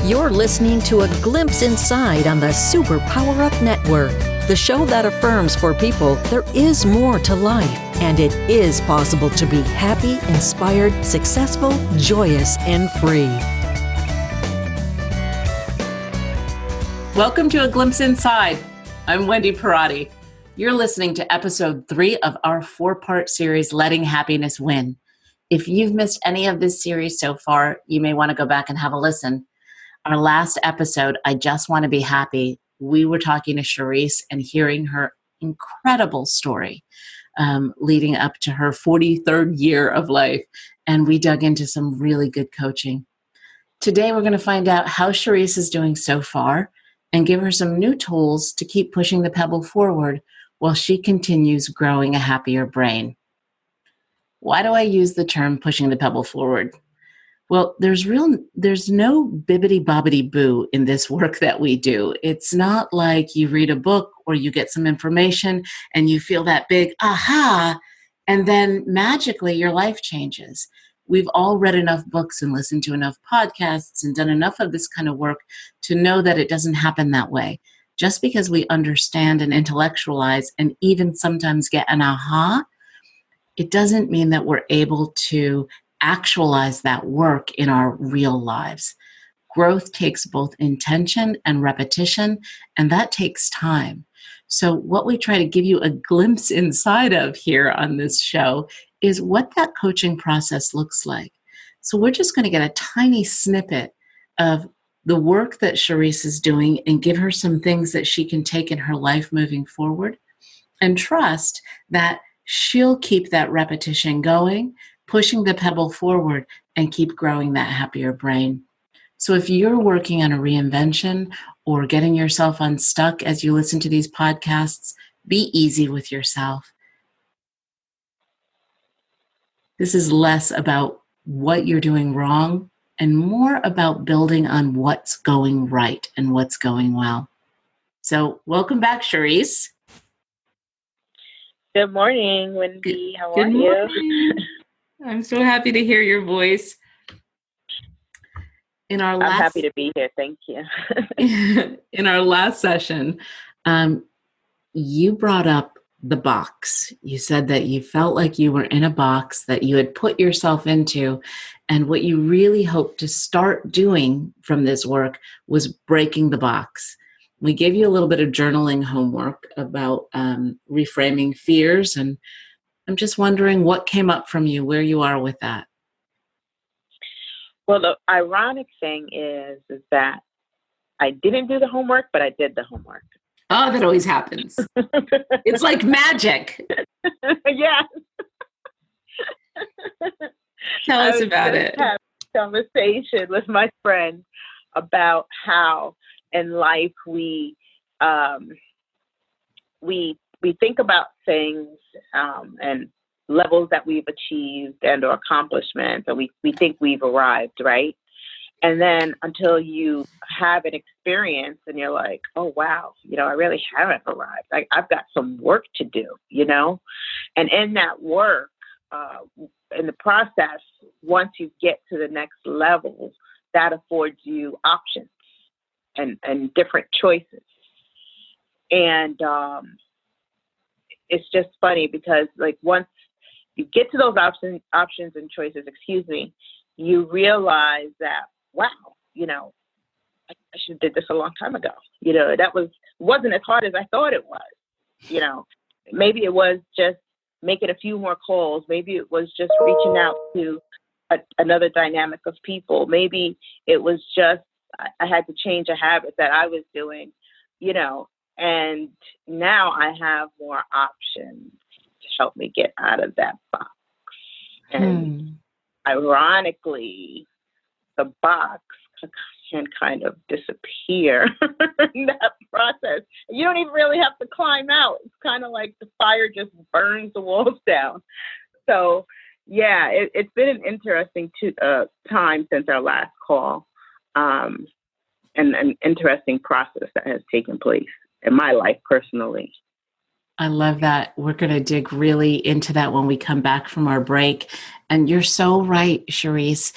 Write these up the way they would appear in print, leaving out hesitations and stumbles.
You're listening to A Glimpse Inside on the Super Power Up Network, the show that affirms for people there is more to life, and it is possible to be happy, inspired, successful, joyous, and free. Welcome to A Glimpse Inside. I'm Wendy Perrotti. You're listening to episode 3 of our 4-part series, Letting Happiness Win. If you've missed any of this series so far, you may want to go back and have a listen. Our last episode, I Just Want to Be Happy, we were talking to Cherese and hearing her incredible story leading up to her 43rd year of life. And we dug into some really good coaching. Today, we're going to find out how Cherese is doing so far and give her some new tools to keep pushing the pebble forward while she continues growing a happier brain. Why do I use the term pushing the pebble forward? Well, there's no bibbity-bobbity-boo in this work that we do. It's not like you read a book or you get some information and you feel that big aha, and then magically your life changes. We've all read enough books and listened to enough podcasts and done enough of this kind of work to know that it doesn't happen that way. Just because we understand and intellectualize and even sometimes get an aha, it doesn't mean that we're able to actualize that work in our real lives. Growth takes both intention and repetition, and that takes time. So what we try to give you a glimpse inside of here on this show is what that coaching process looks like. So we're just going to get a tiny snippet of the work that Cherese is doing and give her some things that she can take in her life moving forward, and trust that she'll keep that repetition going, pushing the pebble forward, and keep growing that happier brain. So if you're working on a reinvention or getting yourself unstuck as you listen to these podcasts, be easy with yourself. This is less about what you're doing wrong and more about building on what's going right and what's going well. So welcome back, Cherese. Good morning, Wendy. How are you? I'm so happy to hear your voice. I'm happy to be here. Thank you. In our last session, you brought up the box. You said that you felt like you were in a box that you had put yourself into, and what you really hoped to start doing from this work was breaking the box. We gave you a little bit of journaling homework about reframing fears, and I'm just wondering what came up from you, where you are with that. Well, the ironic thing is that I didn't do the homework, but I did the homework. Oh, that always happens. It's like magic. Yeah. Tell us about it. I had a conversation with my friend about how in life we think about things and levels that we've achieved and or accomplishments, and we think we've arrived, right? And then until you have an experience and you're like, oh, wow, I really haven't arrived. I've got some work to do, And in that work, in the process, once you get to the next level, that affords you options and different choices. And it's just funny because once you get to those options and choices, you realize that, wow, I should have did this a long time ago. That wasn't as hard as I thought it was. Maybe it was just making a few more calls. Maybe it was just reaching out to another dynamic of people. Maybe it was just I had to change a habit that I was doing, and now I have more options to help me get out of that box. And ironically, the box can kind of disappear in that process. You don't even really have to climb out. It's kind of like the fire just burns the walls down. So, yeah, it's been an interesting time since our last call, and an interesting process that has taken place in my life personally. I love that. We're going to dig really into that when we come back from our break. And you're so right, Cherese.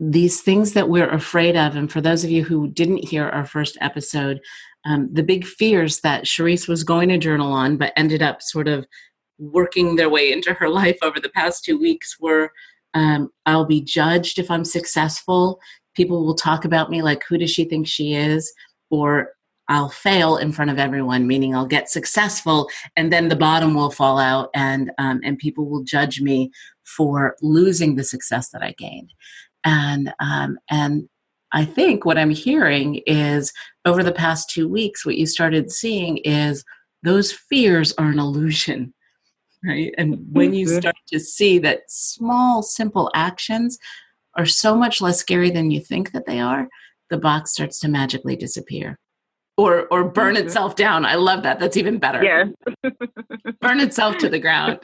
these things that we're afraid of. And for those of you who didn't hear our first episode, the big fears that Cherese was going to journal on, but ended up sort of working their way into her life over the past 2 weeks were, I'll be judged if I'm successful. People will talk about me like, who does she think she is? Or I'll fail in front of everyone, meaning I'll get successful and then the bottom will fall out, and people will judge me for losing the success that I gained. And I think what I'm hearing is over the past 2 weeks, what you started seeing is those fears are an illusion, right? And when you start to see that small, simple actions are so much less scary than you think that they are, the box starts to magically disappear. Or burn itself down. I love that. That's even better. Yeah. Burn itself to the ground.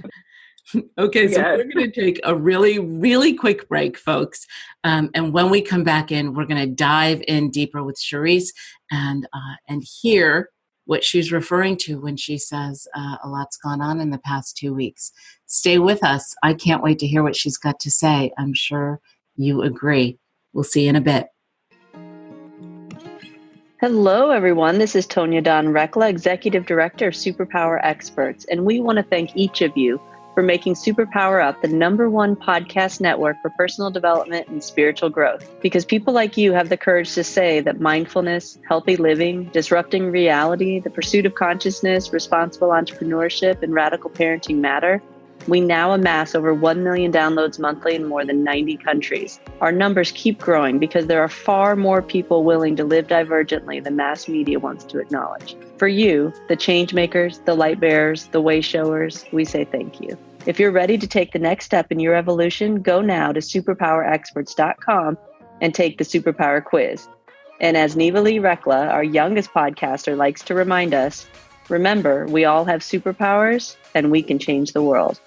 Okay, so we're going to take a really, really quick break, folks. And when we come back in, we're going to dive in deeper with Cherese and hear what she's referring to when she says a lot's gone on in the past 2 weeks. Stay with us. I can't wait to hear what she's got to say. I'm sure you agree. We'll see you in a bit. Hello, everyone. This is Tonya Dawn Rekla, Executive Director of Superpower Experts, and we want to thank each of you for making Superpower Up the #1 podcast network for personal development and spiritual growth. Because people like you have the courage to say that mindfulness, healthy living, disrupting reality, the pursuit of consciousness, responsible entrepreneurship, and radical parenting matter. We now amass over 1 million downloads monthly in more than 90 countries. Our numbers keep growing because there are far more people willing to live divergently than mass media wants to acknowledge. For you, the change makers, the light bearers, the way showers, we say thank you. If you're ready to take the next step in your evolution, go now to superpowerexperts.com and take the Superpower Quiz. And as Neva Lee Rekla, our youngest podcaster, likes to remind us, remember, we all have superpowers and we can change the world.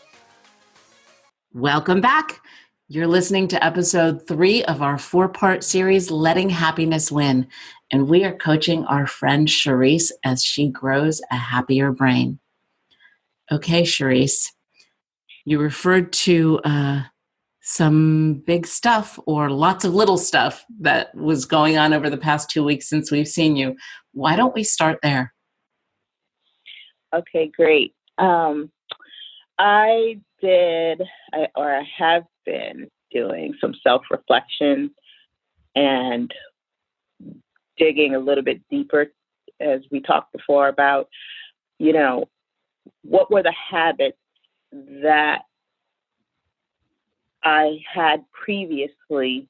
Welcome back. You're listening to episode 3 of our 4-part series, Letting Happiness Win. And we are coaching our friend Cherese as she grows a happier brain. Okay, Cherese, you referred to some big stuff or lots of little stuff that was going on over the past 2 weeks since we've seen you. Why don't we start there? Okay, great. I have been doing some self-reflection and digging a little bit deeper, as we talked before, about, what were the habits that I had previously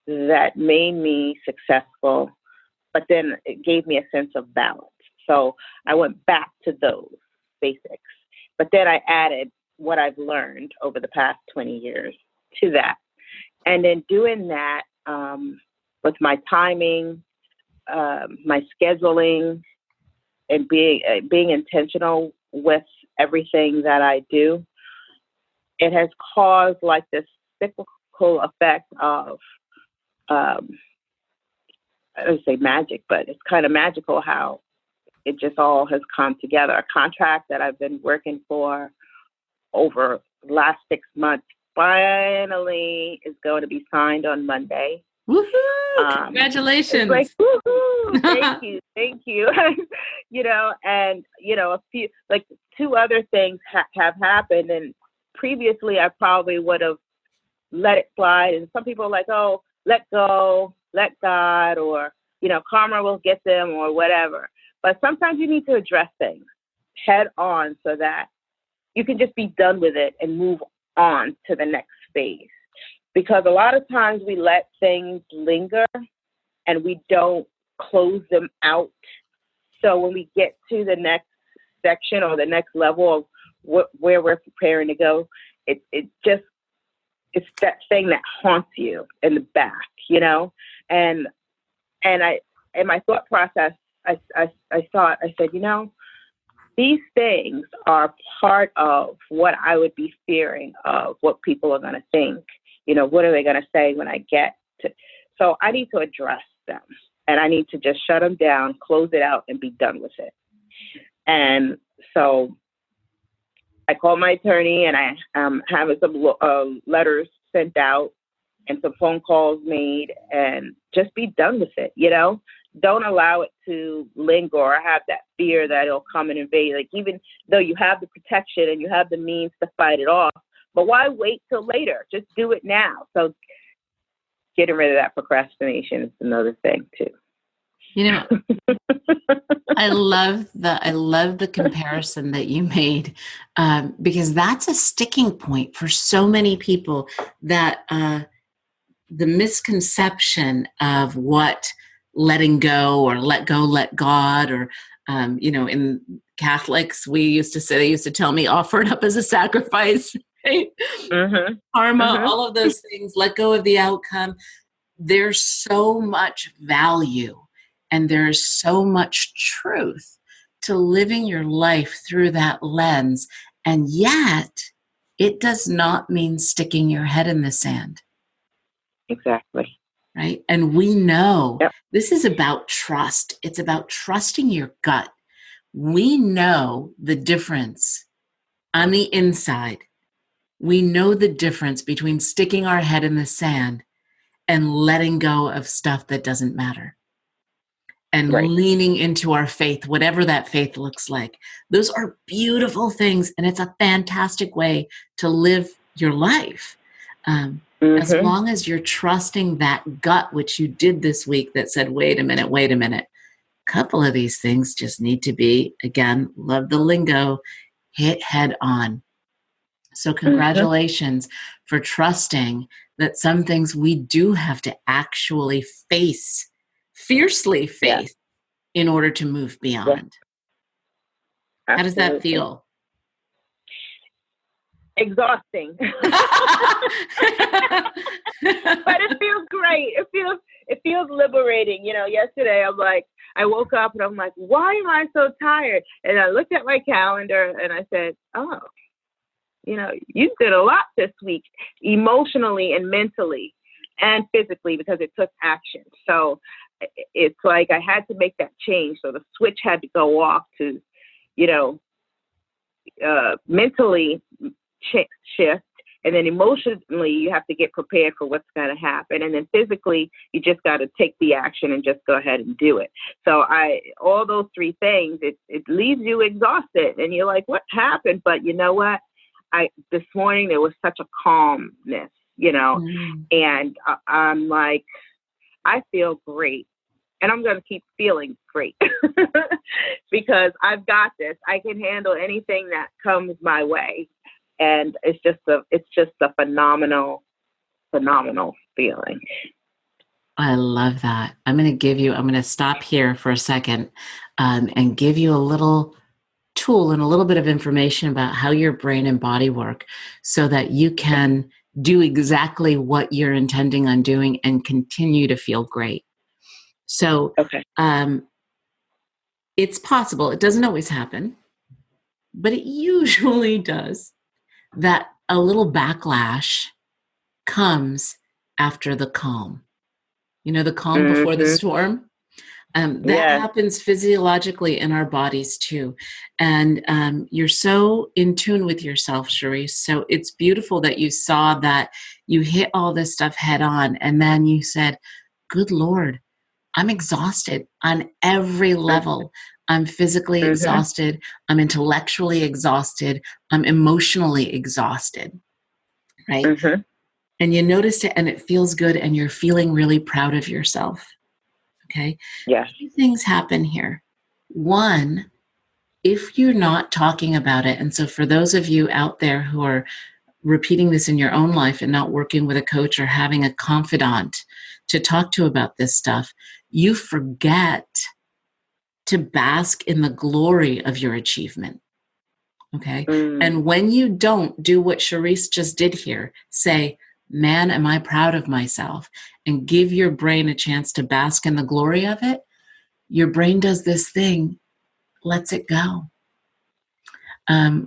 that made me successful, but then it gave me a sense of balance. So I went back to those basics, but then I added what I've learned over the past 20 years to that. And then doing that with my timing, my scheduling, and being intentional with everything that I do, it has caused like this cyclical effect of, I would say magic, but it's kind of magical how it just all has come together. A contract that I've been working for over the last 6 months finally is going to be signed on Monday. Woohoo! Congratulations! It's like, woohoo! Thank you. A few, like 2 other things have happened, and previously I probably would have let it slide. And some people are like, oh, let go, let God, or karma will get them, or whatever. But sometimes you need to address things head on so that you can just be done with it and move on to the next phase. Because a lot of times we let things linger and we don't close them out. So when we get to the next section or the next level of where we're preparing to go, it's that thing that haunts you in the back, And in my thought process, I said, these things are part of what I would be fearing of what people are going to think. What are they going to say when I get to? So I need to address them, and I need to just shut them down, close it out, and be done with it. And so I called my attorney, and I having some letters sent out and some phone calls made, and just be done with it, Don't allow it to linger or have that fear that it'll come and invade. Like, even though you have the protection and you have the means to fight it off, but why wait till later? Just do it now. So getting rid of that procrastination is another thing too. I love the comparison that you made, because that's a sticking point for so many people, that the misconception of what letting go or let go, let God, or, in Catholics, they used to tell me, offer it up as a sacrifice, right? Mm-hmm. Karma, Mm-hmm. all of those things, let go of the outcome. There's so much value and there's so much truth to living your life through that lens. And yet, it does not mean sticking your head in the sand. Exactly. Right? And we know This is about trust. It's about trusting your gut. We know the difference on the inside. We know the difference between sticking our head in the sand and letting go of stuff that doesn't matter. And leaning into our faith, whatever that faith looks like. Those are beautiful things, and it's a fantastic way to live your life. As long as you're trusting that gut, which you did this week, that said, wait a minute. A couple of these things just need to be, again, love the lingo, hit head on. So congratulations for trusting that some things we do have to actually fiercely face in order to move beyond. How does that feel? Exhausting. But it feels great. It feels liberating. Yesterday I'm like, I woke up and I'm like, why am I so tired? And I looked at my calendar and I said, oh, you did a lot this week, emotionally and mentally and physically, because it took action. So it's like I had to make that change. So the switch had to go off to, mentally shift. And then emotionally, you have to get prepared for what's going to happen. And then physically, you just got to take the action and just go ahead and do it. So all those three things, it leaves you exhausted. And you're like, what happened? But you know what? This morning, there was such a calmness, and I'm like, I feel great. And I'm going to keep feeling great because I've got this. I can handle anything that comes my way. And it's just a phenomenal feeling. I love that. I'm going to stop here for a second and give you a little tool and a little bit of information about how your brain and body work so that you can do exactly what you're intending on doing and continue to feel great. So it's possible. It doesn't always happen, but it usually does, that a little backlash comes after the calm. The calm before the storm. That happens physiologically in our bodies too. And you're so in tune with yourself, Cherese. So it's beautiful that you saw that you hit all this stuff head on. And then you said, good Lord, I'm exhausted on every level. I'm physically exhausted. I'm intellectually exhausted. I'm emotionally exhausted. Right? And you noticed it and it feels good and you're feeling really proud of yourself. Okay? Yes. Two things happen here. One, if you're not talking about it, and so for those of you out there who are repeating this in your own life and not working with a coach or having a confidant to talk to about this stuff, you forget to bask in the glory of your achievement. Okay? And when you don't do what Cherese just did here, say, man, am I proud of myself, and give your brain a chance to bask in the glory of it, your brain does this thing, lets it go.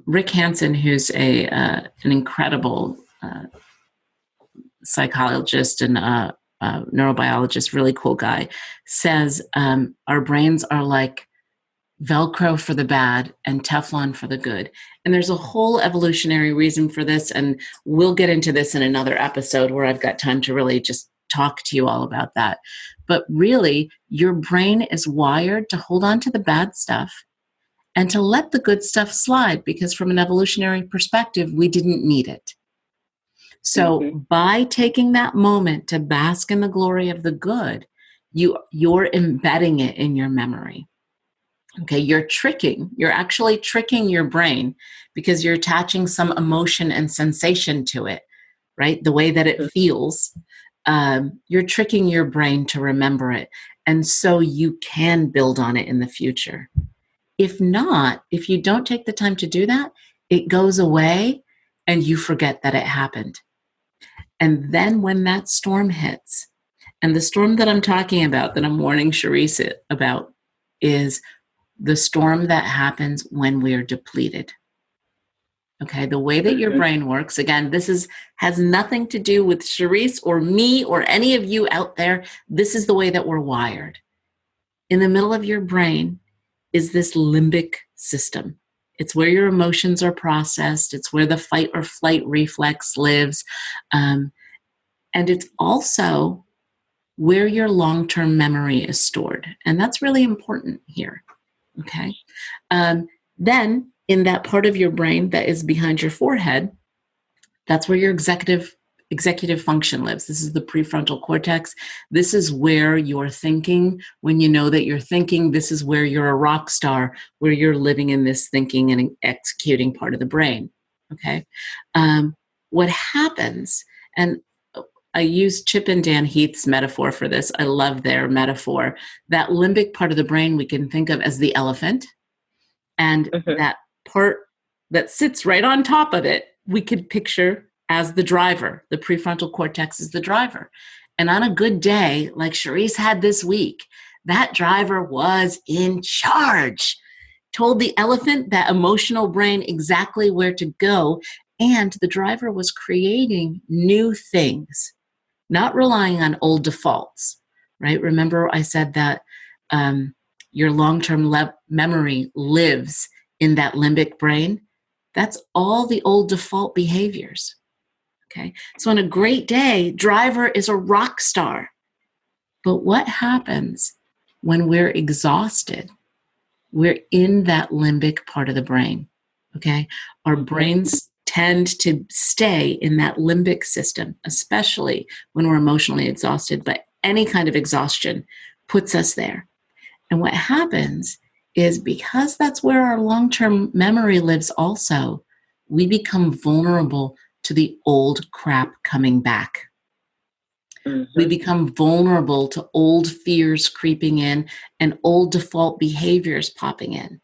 Rick Hansen, who's an incredible psychologist and neurobiologist, really cool guy, says our brains are like Velcro for the bad and Teflon for the good. And there's a whole evolutionary reason for this. And we'll get into this in another episode where I've got time to really just talk to you all about that. But really, your brain is wired to hold on to the bad stuff and to let the good stuff slide, because from an evolutionary perspective, we didn't need it. So by taking that moment to bask in the glory of the good, you're embedding it in your memory. Okay, you're actually tricking your brain because you're attaching some emotion and sensation to it, right? The way that it feels. You're tricking your brain to remember it. And so you can build on it in the future. If not, if you don't take the time to do that, it goes away and you forget that it happened. And then when that storm hits, and the storm that I'm talking about, that I'm warning Cherese about, is the storm that happens when we're depleted. Okay, the way that your brain works, again, has nothing to do with Cherese or me or any of you out there. This is the way that we're wired. In the middle of your brain is this limbic system. It's where your emotions are processed. It's where the fight or flight reflex lives. And it's also where your long-term memory is stored. And that's really important here. Okay. Then in that part of your brain that is behind your forehead, that's where your executive function lives. This is the prefrontal cortex. This is where you're thinking. When you know that you're thinking, this is where you're a rock star, where you're living in this thinking and executing part of the brain. Okay. What happens, and I use Chip and Dan Heath's metaphor for this. I love their metaphor. That limbic part of the brain we can think of as the elephant, and that part that sits right on top of it, we could picture as the driver. The prefrontal cortex is the driver. And on a good day, like Cherese had this week, that driver was in charge, told the elephant, that emotional brain, exactly where to go. And the driver was creating new things, not relying on old defaults, right? Remember I said that your long-term memory lives in that limbic brain. That's all the old default behaviors. Okay. So on a great day, driver is a rock star. But what happens when we're exhausted? We're in that limbic part of the brain. Okay. Our brains tend to stay in that limbic system, especially when we're emotionally exhausted, but any kind of exhaustion puts us there. And what happens is, because that's where our long-term memory lives also, we become vulnerable to the old crap coming back. We become vulnerable to old fears creeping in and old default behaviors popping in.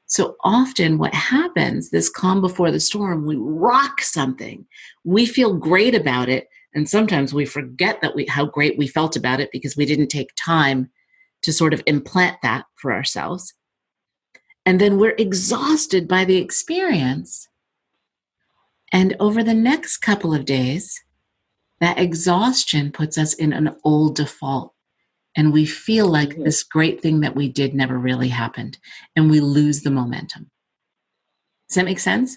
So often what happens, this calm before the storm, we rock something. We feel great about it. And sometimes we forget that how great we felt about it because we didn't take time to sort of implant that for ourselves. And then we're exhausted by the experience. And over the next couple of days, that exhaustion puts us in an old default. And we feel like this great thing that we did never really happened. And we lose the momentum. Does that make sense?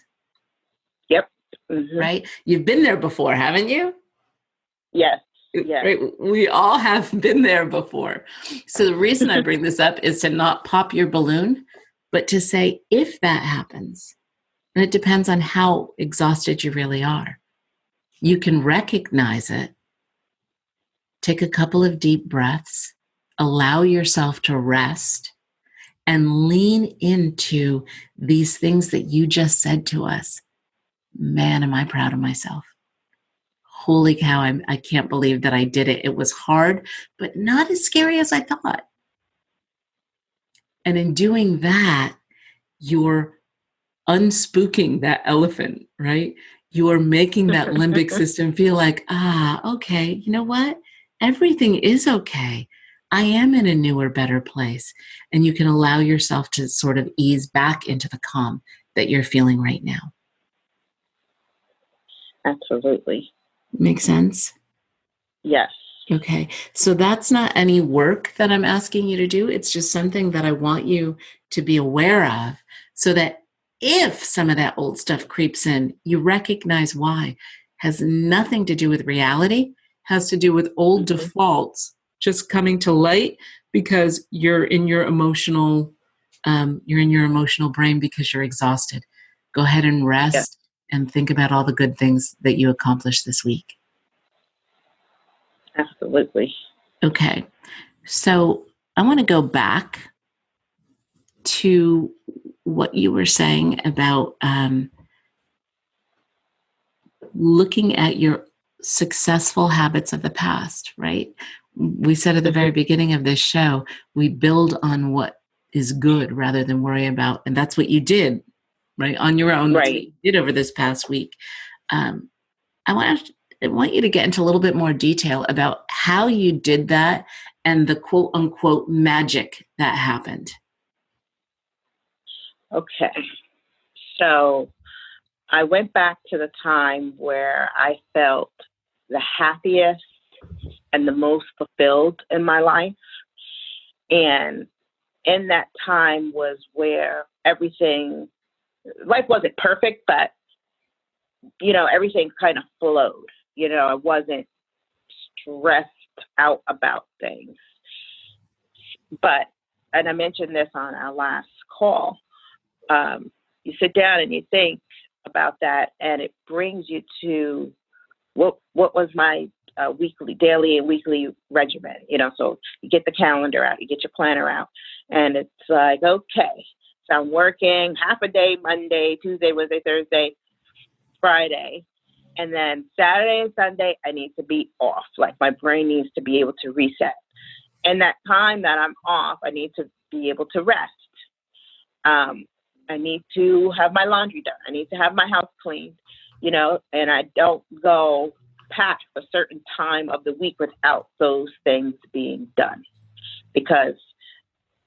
Yep. Right? You've been there before, haven't you? Yes. Yes. Right? We all have been there before. So the reason I bring this up is to not pop your balloon, but to say, if that happens, and it depends on how exhausted you really are, you can recognize it. Take a couple of deep breaths, allow yourself to rest, and lean into these things that you just said to us. Man, am I proud of myself. Holy cow, I can't believe that I did it. It was hard, but not as scary as I thought. And in doing that, you're unspooking that elephant, right? You are making that limbic system feel like, okay, you know what? Everything is okay. I am in a newer, better place. And you can allow yourself to sort of ease back into the calm that you're feeling right now. Absolutely. Make sense? Yes. Okay. So that's not any work that I'm asking you to do. It's just something that I want you to be aware of so that if some of that old stuff creeps in, you recognize why. Has nothing to do with reality, has to do with old defaults just coming to light because you're in your emotional brain because you're exhausted. Go ahead and rest and think about all the good things that you accomplished this week. Absolutely. Okay. So I want to go back to what you were saying about looking at your successful habits of the past, right? We said at the very beginning of this show, we build on what is good rather than worry about, and that's what you did, right? On your own, that's what you did over this past week. I want you to get into a little bit more detail about how you did that and the quote unquote magic that happened. Okay. So I went back to the time where I felt the happiest and the most fulfilled in my life. And in that time was where life wasn't perfect, but, everything kind of flowed. I wasn't stressed out about things. And I mentioned this on our last call, you sit down and you think about that, and it brings you to what was my daily and weekly regimen. So you get the calendar out, you get your planner out, and it's like, okay, so I'm working half a day Monday, Tuesday, Wednesday, Thursday, Friday, and then Saturday and Sunday I need to be off. Like my brain needs to be able to reset. And that time that I'm off, I need to be able to rest. I need to have my laundry done. I need to have my house cleaned, and I don't go past a certain time of the week without those things being done. Because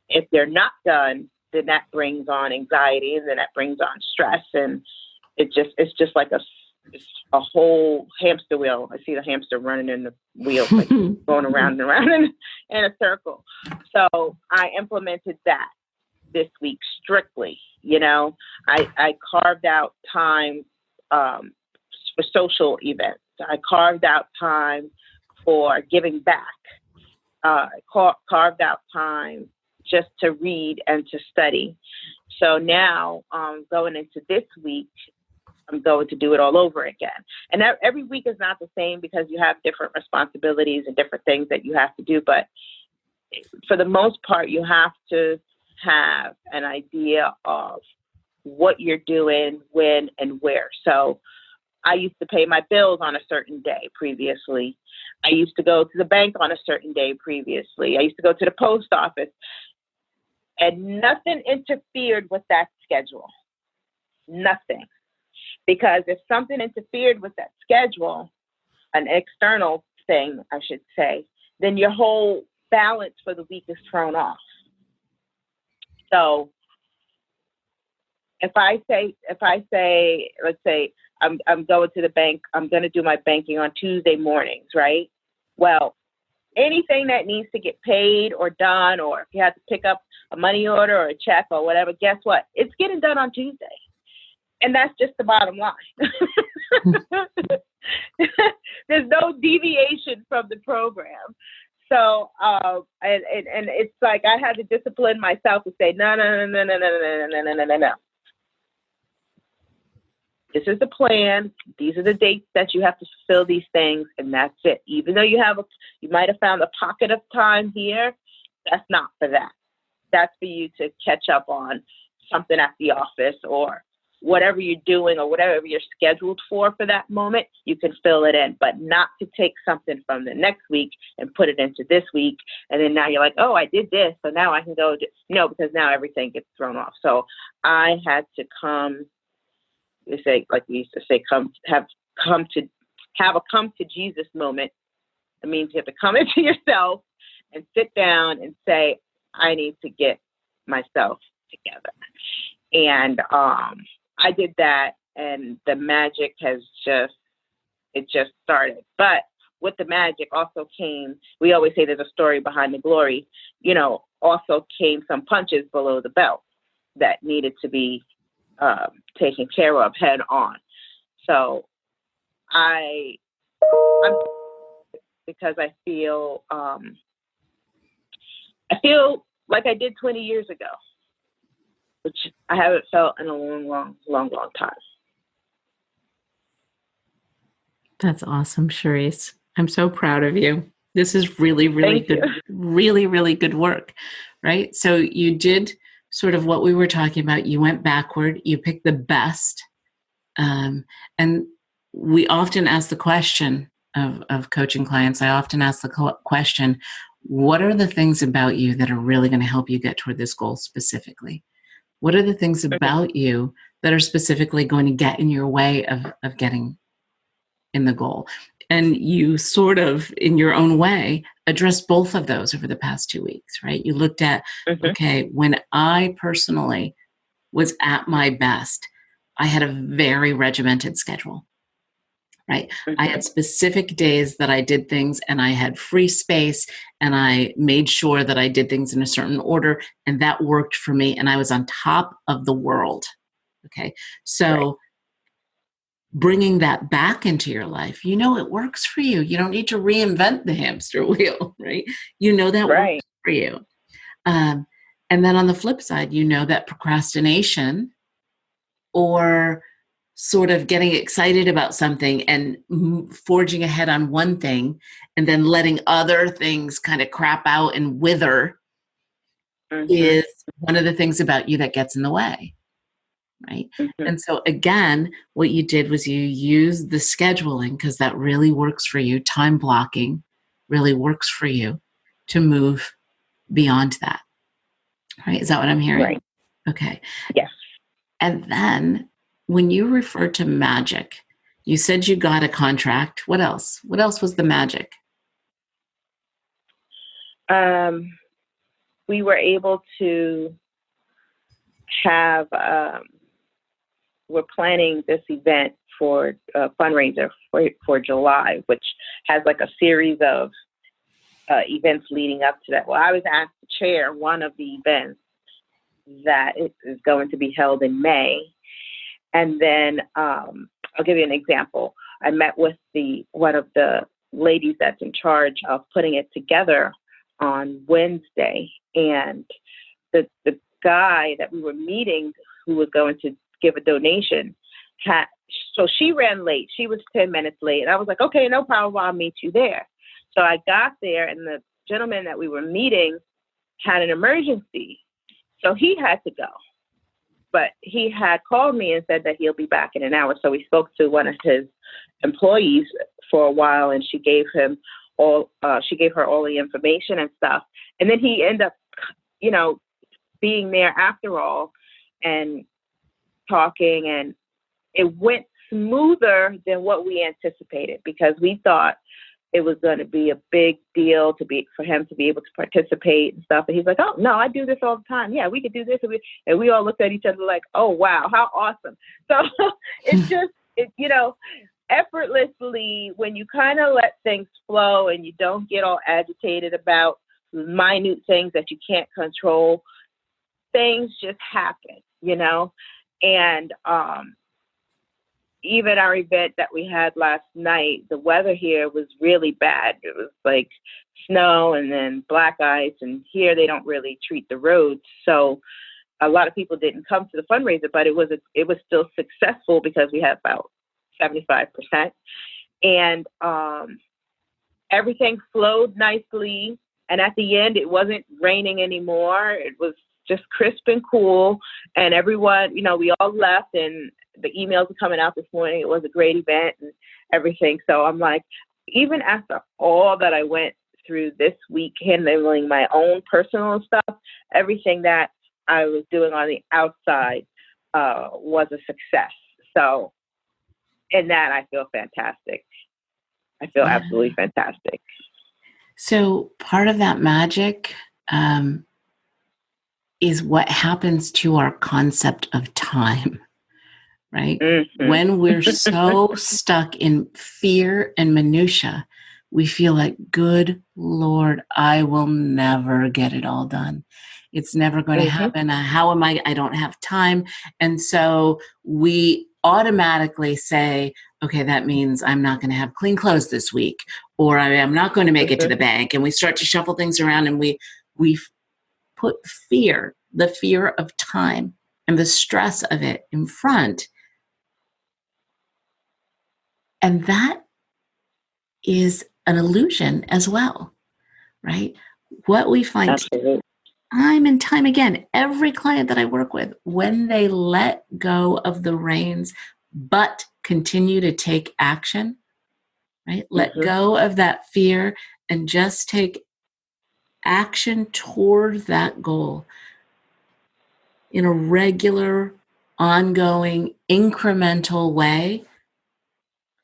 if they're not done, then that brings on anxiety, and then that brings on stress, and it's just like a whole hamster wheel. I see the hamster running in the wheel, like going around and around in a circle. So I implemented that this week strictly. I carved out time for social events. I carved out time for giving back. I carved out time just to read and to study. So now, going into this week, I'm going to do it all over again. And every week is not the same because you have different responsibilities and different things that you have to do. But for the most part, you have to have an idea of what you're doing, when, and where. So I used to pay my bills on a certain day previously. I used to go to the bank on a certain day previously. I used to go to the post office. And nothing interfered with that schedule. Nothing. Because if something interfered with that schedule, an external thing, I should say, then your whole balance for the week is thrown off. So if I say, let's say I'm going to the bank, I'm going to do my banking on Tuesday mornings, right? Well, anything that needs to get paid or done, or if you have to pick up a money order or a check or whatever, guess what? It's getting done on Tuesday. And that's just the bottom line. There's no deviation from the program. So, and it's like I had to discipline myself to say, no. This is the plan. These are the dates that you have to fulfill these things, and that's it. Even though you might have found a pocket of time here, that's not for that. That's for you to catch up on something at the office or whatever you're doing or whatever you're scheduled for that moment. You can fill it in, but not to take something from the next week and put it into this week. And then now you're like, oh, I did this, so now I can go. No, because now everything gets thrown off. So I had to like we used to say, have a come to Jesus moment. It means you have to come into yourself and sit down and say, I need to get myself together. And I did that, and the magic just started. But with the magic also came, we always say there's a story behind the glory, also came some punches below the belt that needed to be taken care of head on. So I'm because I feel like I did 20 years ago, which I haven't felt in a long time. That's awesome, Cherese. I'm so proud of you. This is really, really Thank good, you. really, really good work, right? So you did sort of what we were talking about. You went backward, you picked the best. And we often ask the question of coaching clients, I often ask the question, what are the things about you that are really going to help you get toward this goal specifically? What are the things about you that are specifically going to get in your way of getting in the goal? And you sort of, in your own way, addressed both of those over the past 2 weeks, right? You looked at, okay, when I personally was at my best, I had a very regimented schedule, right? I had specific days that I did things, and I had free space, and I made sure that I did things in a certain order, and that worked for me, and I was on top of the world, okay? So bringing that back into your life, it works for you. You don't need to reinvent the hamster wheel, right? That works for you. And then on the flip side, that procrastination or sort of getting excited about something and forging ahead on one thing and then letting other things kind of crap out and wither is one of the things about you that gets in the way. Right. And so again, what you did was you used the scheduling, because that really works for you. Time blocking really works for you to move beyond that. Right. Is that what I'm hearing? Right. Okay. Yes. And then when you refer to magic, you said you got a contract. What else? What else was the magic? We were able to have, we're planning this event for a fundraiser for July, which has like a series of events leading up to that. Well, I was asked to chair one of the events that is going to be held in May. And then I'll give you an example. I met with one of the ladies that's in charge of putting it together on Wednesday. And the guy that we were meeting who was going to give a donation so she ran late. She was 10 minutes late. And I was like, okay, no problem. I'll meet you there. So I got there, and the gentleman that we were meeting had an emergency. So he had to go. But he had called me and said that he'll be back in an hour. So we spoke to one of his employees for a while, and she gave her all the information and stuff. And then he ended up, being there after all and talking, and it went smoother than what we anticipated, because we thought it was going to be a big deal for him to be able to participate and stuff. And he's like, oh, no, I do this all the time. Yeah, we could do this. And we all looked at each other like, oh, wow, how awesome. So it's just, effortlessly, when you kind of let things flow and you don't get all agitated about minute things that you can't control, things just happen, And even our event that we had last night, the weather here was really bad. It was like snow and then black ice, and here they don't really treat the roads. So a lot of people didn't come to the fundraiser, but it was still successful because we had about 75%. And everything flowed nicely. And at the end, it wasn't raining anymore. It was just crisp and cool. And everyone, we all left, and the emails were coming out this morning. It was a great event and everything. So I'm like, even after all that I went through this week, handling my own personal stuff, everything that I was doing on the outside was a success. So in that, I feel fantastic. I feel absolutely fantastic. So part of that magic is what happens to our concept of time, right? Mm-hmm. When we're so stuck in fear and minutia we feel like, good Lord, I will never get it all done. It's never going to happen. How am I? I don't have time. And so we automatically say, okay, that means I'm not going to have clean clothes this week, or I am not going to make it to the bank. And we start to shuffle things around, and we put fear, the fear of time and the stress of it in front. And that is an illusion as well, right? What we find time and time again, every client that I work with, when they let go of the reins, but continue to take action, right? Let go of that fear and just take action toward that goal in a regular, ongoing, incremental way,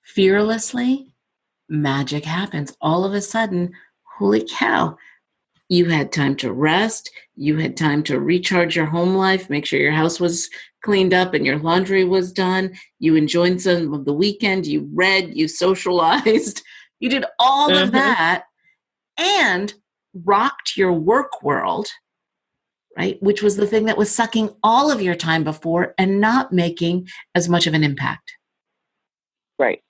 fearlessly, magic happens. All of a sudden, holy cow, you had time to rest. You had time to recharge your home life, make sure your house was cleaned up and your laundry was done. You enjoyed some of the weekend. You read, you socialized. You did all of that and rocked your work world, right? Which was the thing that was sucking all of your time before and not making as much of an impact. Right.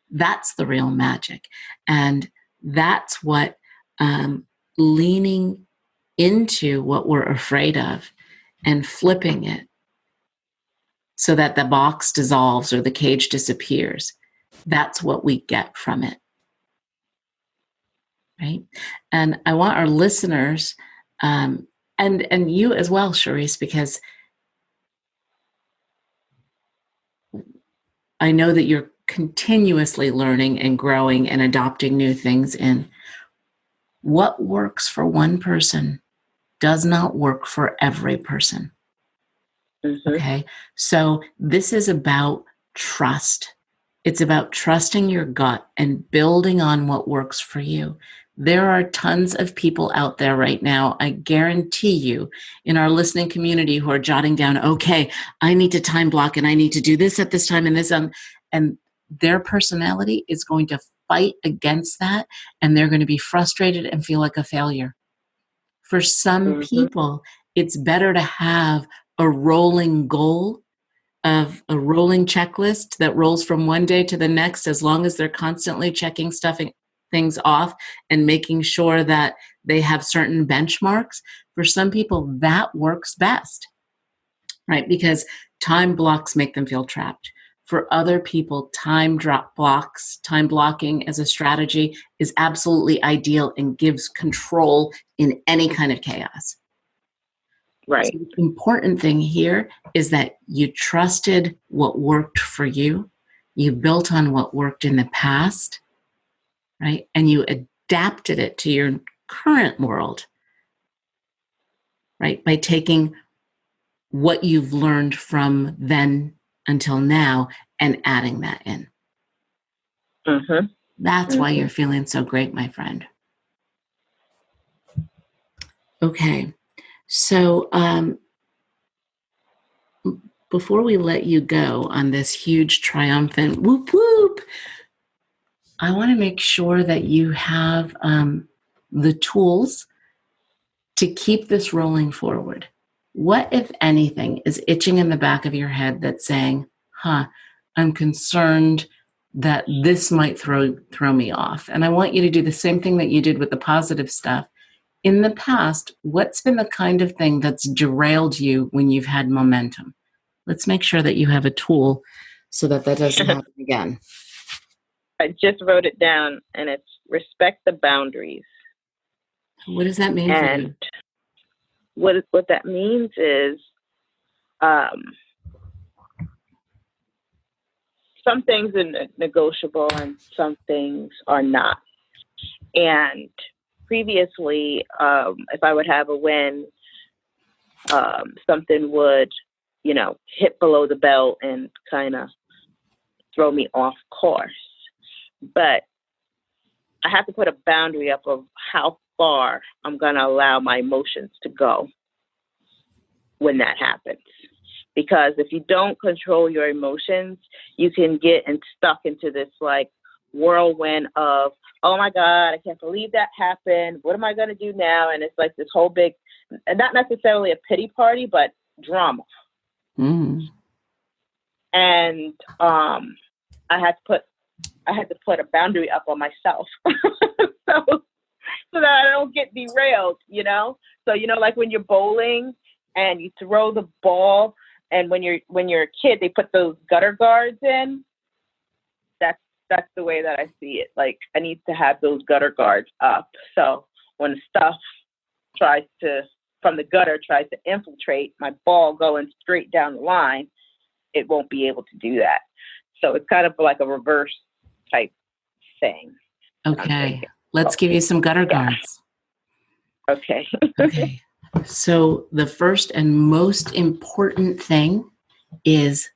That's the real magic. And that's what leaning into what we're afraid of and flipping it so that the box dissolves or the cage disappears. That's what we get from it. Right? And I want our listeners, and you as well, Cherese, because I know that you're continuously learning and growing and adopting new things in. What works for one person does not work for every person. Okay? So this is about trust. It's about trusting your gut and building on what works for you. There are tons of people out there right now, I guarantee you, in our listening community who are jotting down, okay, I need to time block and I need to do this at this time and this, and their personality is going to fight against that, and they're going to be frustrated and feel like a failure. For some people, it's better to have a rolling goal of a rolling checklist that rolls from one day to the next, as long as they're constantly checking things off and making sure that they have certain benchmarks. For some people, that works best, right? Because time blocks make them feel trapped. For other people, time blocking as a strategy is absolutely ideal and gives control in any kind of chaos. Right. So the important thing here is that you trusted what worked for you. You built on what worked in the past, right? And you adapted it to your current world, right? By taking what you've learned from then until now and adding that in. That's why you're feeling so great, my friend. Okay. So before we let you go on this huge triumphant whoop whoop, I want to make sure that you have the tools to keep this rolling forward. What, if anything, is itching in the back of your head that's saying, I'm concerned that this might throw me off? And I want you to do the same thing that you did with the positive stuff. In the past, what's been the kind of thing that's derailed you when you've had momentum? Let's make sure that you have a tool so that doesn't happen again. I just wrote it down, and it's respect the boundaries. What does that mean for you? What that means is some things are negotiable and some things are not. And previously, if I would have a win, something would, hit below the belt and kind of throw me off course. But I have to put a boundary up of how far I'm going to allow my emotions to go when that happens. Because if you don't control your emotions, you can get stuck into this whirlwind of, oh my God, I can't believe that happened. What am I going to do now? And it's like this whole big, not necessarily a pity party, but drama. Mm. And I had to put a boundary up on myself. so that I don't get derailed, you know? So, you know, like when you're bowling and you throw the ball, and when you're a kid, they put those gutter guards in. That's the way that I see it. Like, I need to have those gutter guards up. So when stuff from the gutter tries to infiltrate my ball going straight down the line, it won't be able to do that. So it's kind of like a reverse type thing. Okay. Let's give you some gutter guards. Okay. Okay. So the first and most important thing is,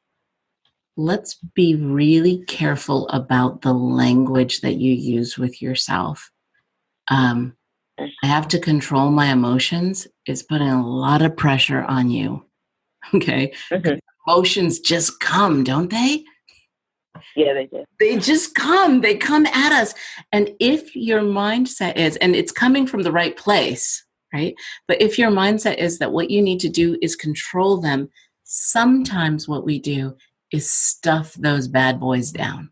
let's be really careful about the language that you use with yourself. I have to control my emotions. It's putting a lot of pressure on you. Okay. Mm-hmm. Emotions just come, don't they? Yeah, they do. They just come. They come at us. And if your mindset is, and it's coming from the right place, right? But if your mindset is that what you need to do is control them, sometimes what we do is stuff those bad boys down.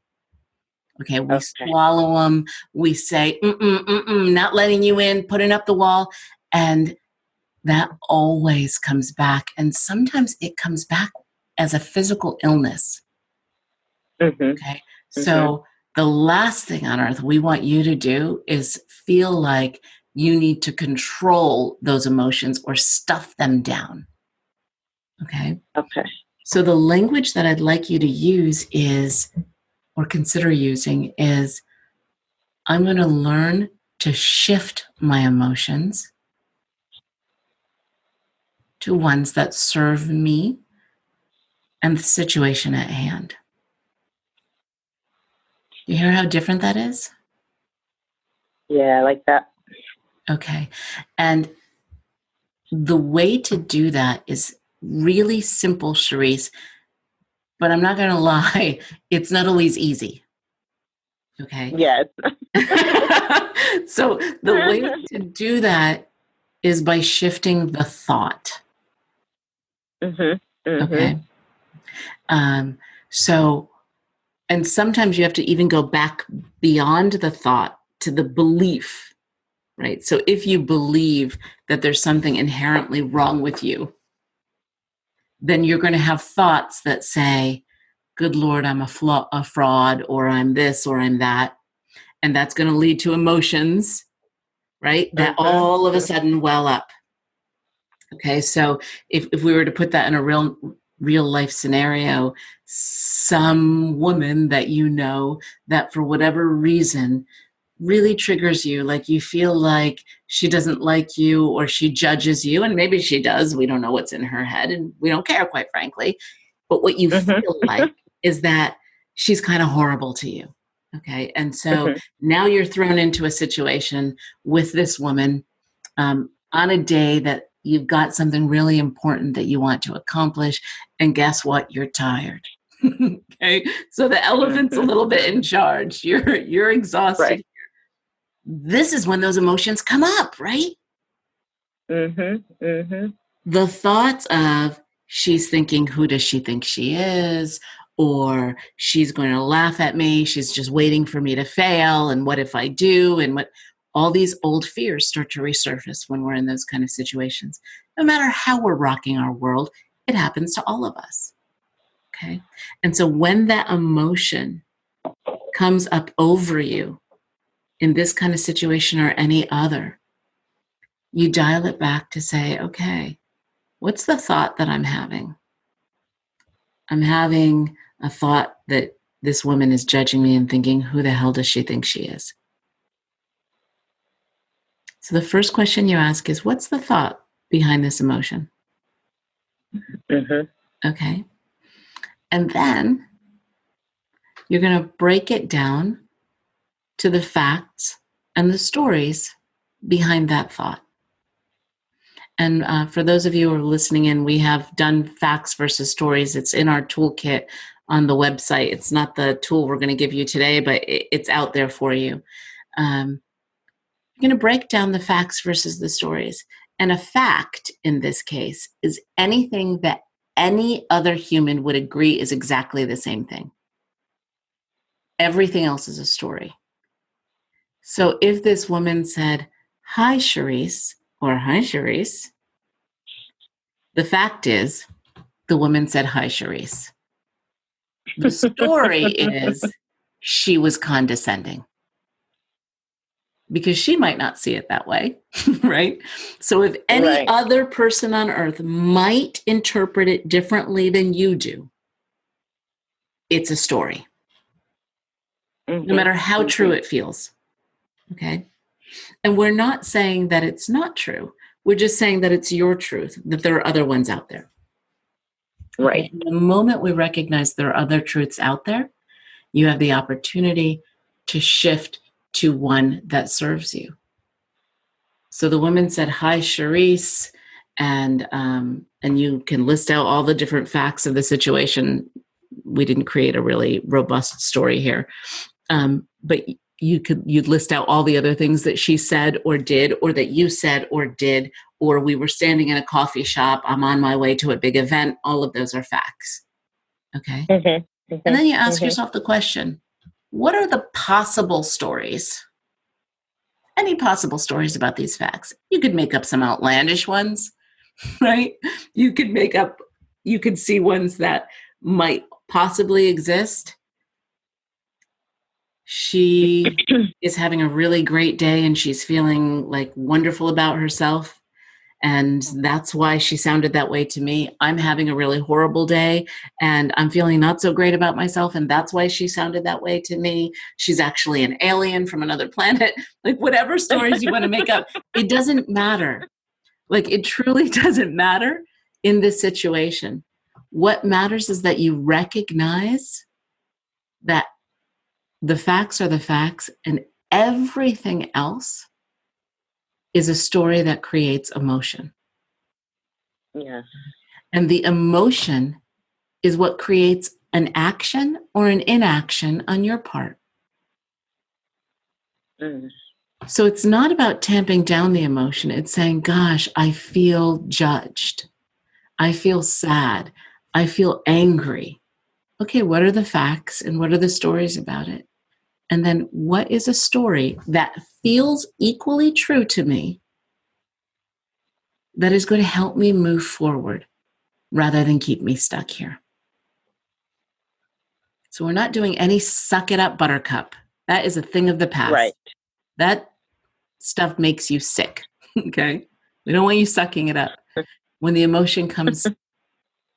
Okay, we swallow them. We say, not letting you in, putting up the wall. And that always comes back. And sometimes it comes back as a physical illness. Mm-hmm. Okay, so the last thing on earth we want you to do is feel like you need to control those emotions or stuff them down. Okay. Okay. So the language that I'd like you to use is, or consider using, is, I'm going to learn to shift my emotions to ones that serve me and the situation at hand. You hear how different that is? Yeah, I like that. Okay. And the way to do that is really simple, Cherese, but I'm not going to lie, it's not always easy. Okay? Yes. So the way to do that is by shifting the thought. Mm-hmm. Mm-hmm. Okay? So, and sometimes you have to even go back beyond the thought to the belief, right? So if you believe that there's something inherently wrong with you, then you're going to have thoughts that say, good Lord, I'm a fraud, or I'm this, or I'm that. And that's going to lead to emotions, right? That all of a sudden well up. Okay, so if we were to put that in a real life scenario, some woman that you know that for whatever reason really triggers you, like you feel like she doesn't like you or she judges you, and maybe she does, we don't know what's in her head and we don't care, quite frankly, but what you feel like is that she's kind of horrible to you. Okay, and so now you're thrown into a situation with this woman on a day that you've got something really important that you want to accomplish, and guess what? You're tired. Okay, so the elephant's a little bit in charge. You're exhausted. Right. This is when those emotions come up, right? The thoughts of, she's thinking, who does she think she is? Or she's going to laugh at me. She's just waiting for me to fail. And what if I do? And what, all these old fears start to resurface when we're in those kind of situations. No matter how we're rocking our world, it happens to all of us. Okay. And so when that emotion comes up over you in this kind of situation or any other, you dial it back to say, okay, what's the thought that I'm having? I'm having a thought that this woman is judging me and thinking, who the hell does she think she is? So the first question you ask is, what's the thought behind this emotion? Okay. And then you're going to break it down to the facts and the stories behind that thought. And for those of you who are listening in, we have done facts versus stories. It's in our toolkit on the website. It's not the tool we're going to give you today, but it's out there for you. You're going to break down the facts versus the stories. And a fact in this case is anything that any other human would agree is exactly the same thing. Everything else is a story. So if this woman said, "Hi, Cherese," or "Hi, Cherese," the fact is the woman said, "Hi, Cherese." The story is she was condescending because she might not see it that way, right? So if any other person on earth might interpret it differently than you do, it's a story, no matter how true it feels, okay? And we're not saying that it's not true. We're just saying that it's your truth, that there are other ones out there. Right. Okay? The moment we recognize there are other truths out there, you have the opportunity to shift to one that serves you. So the woman said, "Hi, Cherese," and you can list out all the different facts of the situation. We didn't create a really robust story here, but you'd list out all the other things that she said or did, or that you said or did, or we were standing in a coffee shop, I'm on my way to a big event. All of those are facts. Okay. And then you ask yourself the question, what are the possible stories? Any possible stories about these facts? You could make up some outlandish ones, right? You could see ones that might possibly exist. She is having a really great day and she's feeling like wonderful about herself. And that's why she sounded that way to me. I'm having a really horrible day and I'm feeling not so great about myself. And that's why she sounded that way to me. She's actually an alien from another planet. Like whatever stories you want to make up, it doesn't matter. Like it truly doesn't matter in this situation. What matters is that you recognize that the facts are the facts and everything else is a story that creates emotion. Yeah. And the emotion is what creates an action or an inaction on your part. So it's not about tamping down the emotion. It's saying, gosh, I feel judged. I feel sad. I feel angry. Okay, what are the facts and what are the stories about it? And then what is a story that feels equally true to me that is going to help me move forward rather than keep me stuck here? So we're not doing any suck it up buttercup. That is a thing of the past. Right. That stuff makes you sick, okay? We don't want you sucking it up. When the emotion comes,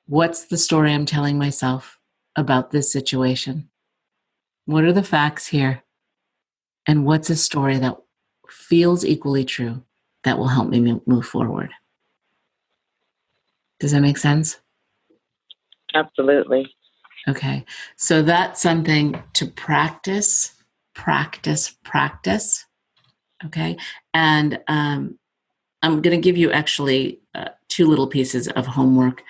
what's the story I'm telling myself about this situation? What are the facts here? And what's a story that feels equally true that will help me move forward? Does that make sense? Absolutely. Okay. So that's something to practice. Okay. And I'm going to give you actually 2 little pieces of homework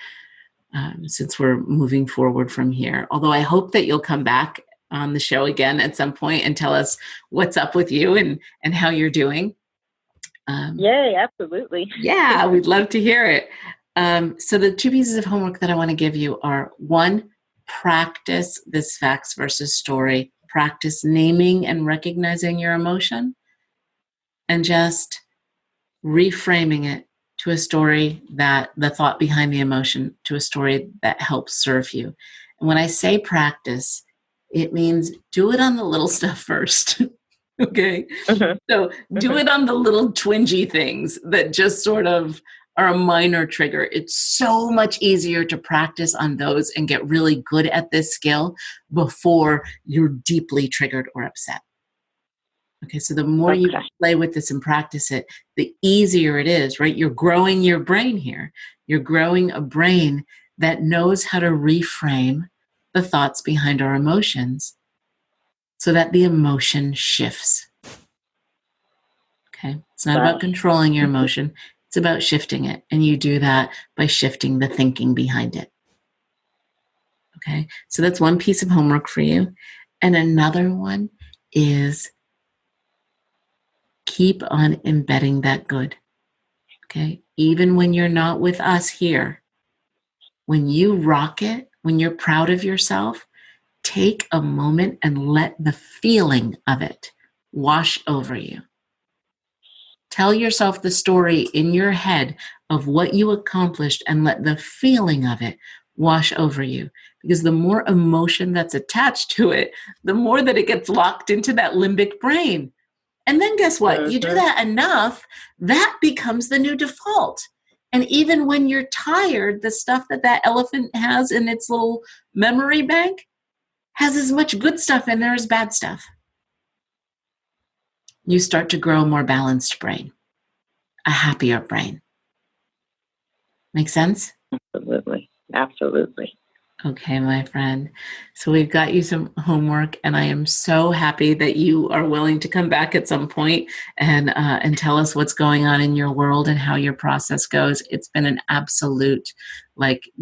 since we're moving forward from here. Although I hope that you'll come back on the show again at some point and tell us what's up with you and how you're doing. Yay, absolutely. Yeah, we'd love to hear it. So the 2 pieces of homework that I want to give you are 1, practice this facts versus story. Practice naming and recognizing your emotion and just reframing it to a story that the thought behind the emotion to a story that helps serve you. And when I say practice, it means do it on the little stuff first. Okay. So do it on the little twingy things that just sort of are a minor trigger. It's so much easier to practice on those and get really good at this skill before you're deeply triggered or upset. Okay, so the more you play with this and practice it, the easier it is, right? You're growing your brain here. You're growing a brain that knows how to reframe the thoughts behind our emotions so that the emotion shifts. Okay, it's not about controlling your emotion. It's about shifting it. And you do that by shifting the thinking behind it. Okay, so that's one piece of homework for you. And another one is keep on embedding that good. Okay, even when you're not with us here, when you rock it, when you're proud of yourself, take a moment and let the feeling of it wash over you. Tell yourself the story in your head of what you accomplished and let the feeling of it wash over you. Because the more emotion that's attached to it, the more that it gets locked into that limbic brain. And then guess what? You do that enough, that becomes the new default. And even when you're tired, the stuff that elephant has in its little memory bank has as much good stuff in there as bad stuff. You start to grow a more balanced brain, a happier brain. Make sense? Absolutely. Absolutely. Okay, my friend. So we've got you some homework, and I am so happy that you are willing to come back at some point and tell us what's going on in your world and how your process goes. It's been an absolute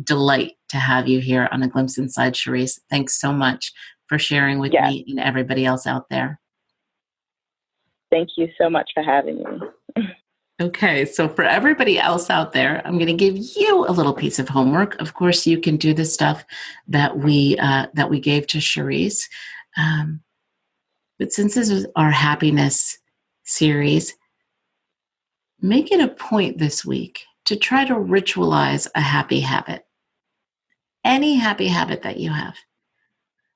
delight to have you here on A Glimpse Inside Cherese. Thanks so much for sharing with me and everybody else out there. Thank you so much for having me. Okay, so for everybody else out there, I'm going to give you a little piece of homework. Of course, you can do the stuff that we gave to Cherese. But since this is our happiness series, make it a point this week to try to ritualize a happy habit. Any happy habit that you have,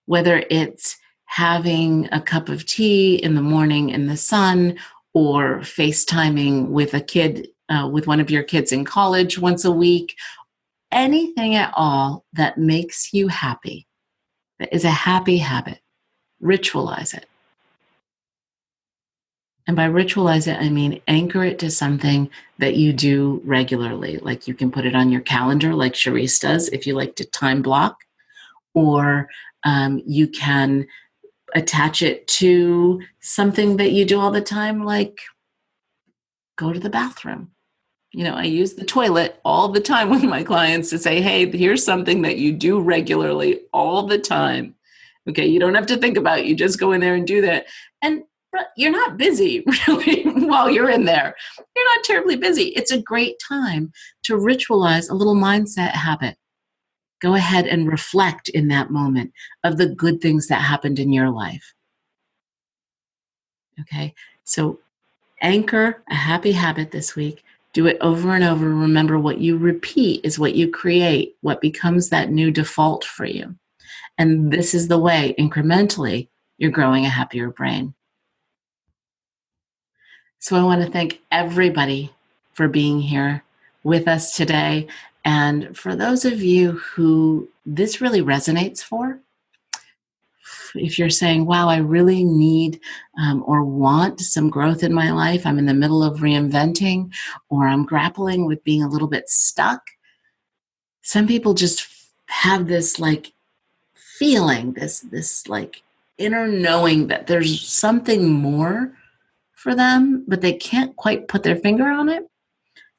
whether it's having a cup of tea in the morning in the sun, or FaceTiming with a kid, with one of your kids in college once a week, anything at all that makes you happy, that is a happy habit, ritualize it. And by ritualize it, I mean anchor it to something that you do regularly. Like you can put it on your calendar like Cherese does if you like to time block, or you can attach it to something that you do all the time, like go to the bathroom. I use the toilet all the time with my clients to say, hey, here's something that you do regularly all the time. Okay, you don't have to think about it. You just go in there and do that. And you're not busy really while you're in there. You're not terribly busy. It's a great time to ritualize a little mindset habit. Go ahead and reflect in that moment of the good things that happened in your life. Okay, so anchor a happy habit this week. Do it over and over. Remember, what you repeat is what you create, what becomes that new default for you. And this is the way, incrementally, you're growing a happier brain. So I want to thank everybody for being here with us today. And for those of you who this really resonates for, if you're saying, wow, I really need or want some growth in my life, I'm in the middle of reinventing, or I'm grappling with being a little bit stuck. Some people just have this feeling, this inner knowing that there's something more for them, but they can't quite put their finger on it.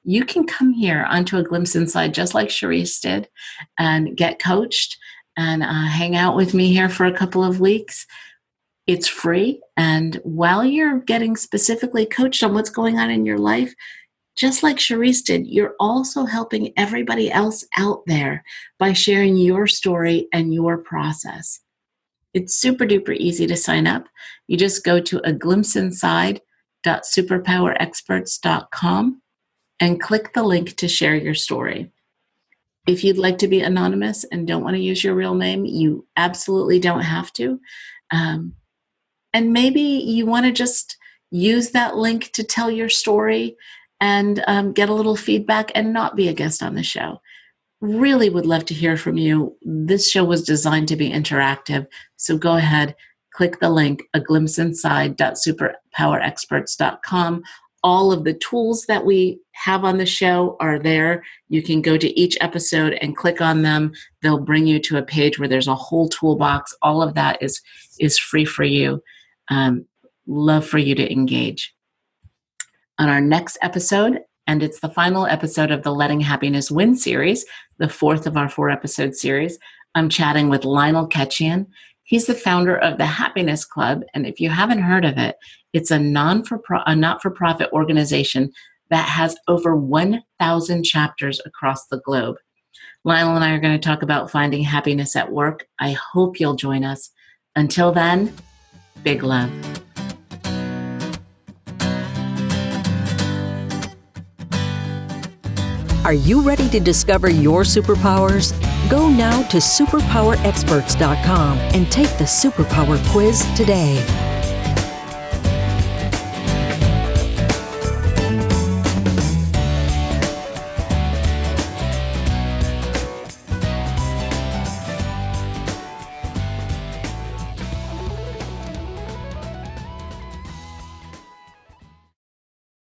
You can come here onto A Glimpse Inside, just like Cherese did, and get coached and hang out with me here for a couple of weeks. It's free. And while you're getting specifically coached on what's going on in your life, just like Cherese did, you're also helping everybody else out there by sharing your story and your process. It's super duper easy to sign up. You just go to aglimpseinside.superpowerexperts.com and click the link to share your story. If you'd like to be anonymous and don't want to use your real name, you absolutely don't have to. And maybe you want to just use that link to tell your story and get a little feedback and not be a guest on the show. Really would love to hear from you. This show was designed to be interactive, so go ahead, click the link, aglimpseinside.superpowerexperts.com. All of the tools that we have on the show are there. You can go to each episode and click on them. They'll bring you to a page where there's a whole toolbox. All of that is free for you. Love for you to engage. On our next episode, and it's the final episode of the Letting Happiness Win series, the fourth of our 4-episode series. I'm chatting with Lionel Ketchian. He's the founder of the Happiness Club, and if you haven't heard of it, it's a not-for-profit organization that has over 1,000 chapters across the globe. Lionel and I are going to talk about finding happiness at work. I hope you'll join us. Until then, big love. Are you ready to discover your superpowers? Go now to superpowerexperts.com and take the superpower quiz today.